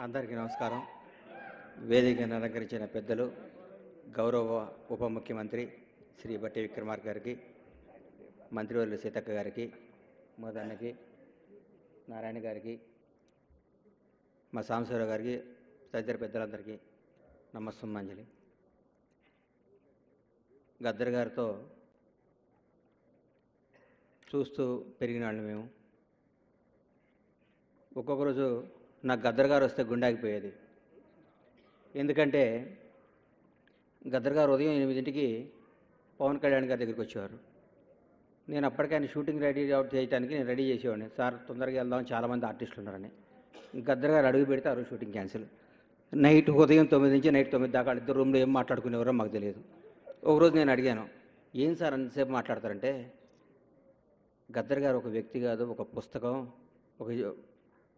అందరికీ నమస్కారం. వేదికను అలంకరించిన పెద్దలు, గౌరవ ఉప ముఖ్యమంత్రి శ్రీ బట్టి విక్రమార్క గారికి, మంత్రివర్యులు సీతక్క గారికి, మోదన్నకి, నారాయణ గారికి, మా సాంబశివరావు గారికి, తదితర పెద్దలందరికీ నమస్సుమాంజలి. గద్దర్ గారితో చూస్తూ పెరిగిన వాళ్ళు మేము. ఒక్కొక్క రోజు నాకు గద్దర్ గారు వస్తే గుండె ఆగిపోయేది. ఎందుకంటే గద్దర్ గారు ఉదయం 8ంటికి పవన్ కళ్యాణ్ గారి దగ్గరికి వచ్చేవారు. నేను అప్పటికే ఆయన షూటింగ్ రెడీ అవుట్ చేయడానికి నేను రెడీ చేసేవాడిని. సార్ తొందరగా వెళ్దాం, చాలామంది ఆర్టిస్టులు ఉన్నారని. గద్దర్ గారు అడుగు పెడితే ఆ రోజు షూటింగ్ క్యాన్సిల్. ఉదయం 9 నుంచి నైట్ 9 దాకా ఇద్దరు రూమ్లో ఏం మాట్లాడుకునేవారో మాకు తెలియదు. ఒకరోజు నేను అడిగాను, ఏం సార్ అంతసేపు మాట్లాడతారంటే, గద్దర్ గారు ఒక వ్యక్తి కాదు, ఒక పుస్తకం,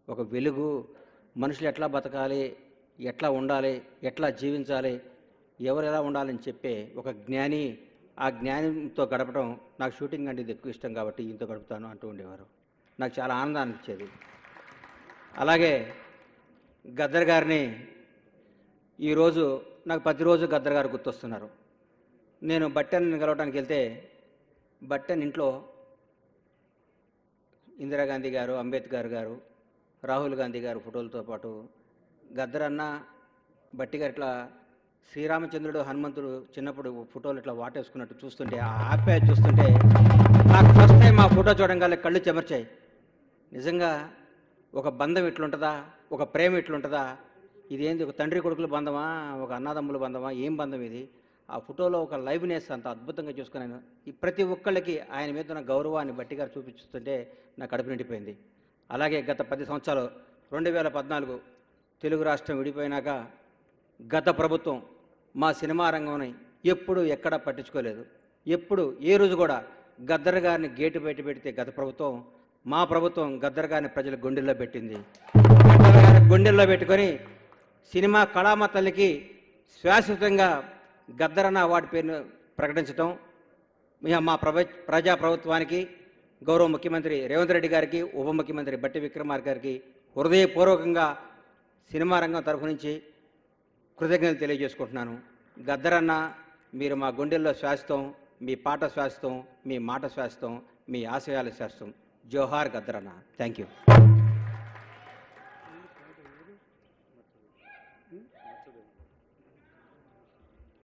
ఒక వెలుగు, మనుషులు ఎట్లా బతకాలి, ఎట్లా ఉండాలి, ఎట్లా జీవించాలి, ఎవరు ఎలా ఉండాలని చెప్పే ఒక జ్ఞాని. ఆ జ్ఞానంతో గడపడం నాకు షూటింగ్ అంటే ఎక్కువ ఇష్టం కాబట్టి ఈయనతో గడుపుతాను అంటూ ఉండేవారు. నాకు చాలా ఆనందాన్ని ఇచ్చేది. అలాగే గద్దర్ గారిని ఈరోజు నాకు ప్రతిరోజు గద్దర్ గారు గుర్తొస్తున్నారు. నేను బట్టెన్ కలవడానికి వెళ్తే బట్టెన్ ఇంట్లో ఇందిరాగాంధీ గారు, అంబేద్కర్ గారు, రాహుల్ గాంధీ గారు ఫోటోలతో పాటు గద్దర్ అన్న, బట్టి గారు ఇట్లా శ్రీరామచంద్రుడు, హనుమంతుడు చిన్నప్పుడు ఫోటోలు ఇట్లా వాటేసుకున్నట్టు చూస్తుంటే, ఆ ఆప్యాయత చూస్తుంటే నాకు ఫస్ట్ టైం ఆ ఫోటో చూడంగానే కళ్ళు చెమర్చాయి. నిజంగా ఒక బంధం ఇట్లుంటుందా, ఒక ప్రేమ ఇట్లుంటుందా, ఇదేంది ఒక తండ్రి కొడుకుల బంధమా, ఒక అన్నదమ్ముల బంధమా, ఏం బంధం ఇది? ఆ ఫోటోలో ఒక లైవ్నెస్ అంత అద్భుతంగా చూసుకున్నాను. ఈ ప్రతి ఒక్కళ్ళకి ఆయన మీద ఉన్న గౌరవాన్ని బట్టి గారు చూపిస్తుంటే నాకు కడుపు నిండిపోయింది. అలాగే గత 10 సంవత్సరాలు 2014 తెలుగు రాష్ట్రం విడిపోయినాక గత ప్రభుత్వం మా సినిమా రంగంని ఎప్పుడు ఎక్కడా పట్టించుకోలేదు. ఎప్పుడు ఏ రోజు కూడా గద్దర్ గారిని గేటు బయట పెడితే గత ప్రభుత్వం, మా ప్రభుత్వం గద్దర్ గారిని ప్రజల గుండెల్లో పెట్టింది. గద్దర్ గారి గుండెల్లో పెట్టుకొని సినిమా కళామ తల్లికి శాశ్వతంగా గద్దర్ అన్న అవార్డు పేరును ప్రకటించడం, మా ప్రజా ప్రభుత్వానికి, గౌరవ ముఖ్యమంత్రి రేవంత్ రెడ్డి గారికి, ఉప ముఖ్యమంత్రి బట్టి విక్రమార్క గారికి హృదయపూర్వకంగా సినిమా రంగం తరఫు నుంచి కృతజ్ఞతలు తెలియజేసుకుంటున్నాను. గద్దర్ అన్న, మీరు మా గుండెల్లో శాశ్వతం, మీ పాట శాశ్వతం, మీ మాట శాశ్వతం, మీ ఆశయాలు శాశ్వతం. జోహార్ గద్దర్ అన్న. Thank you.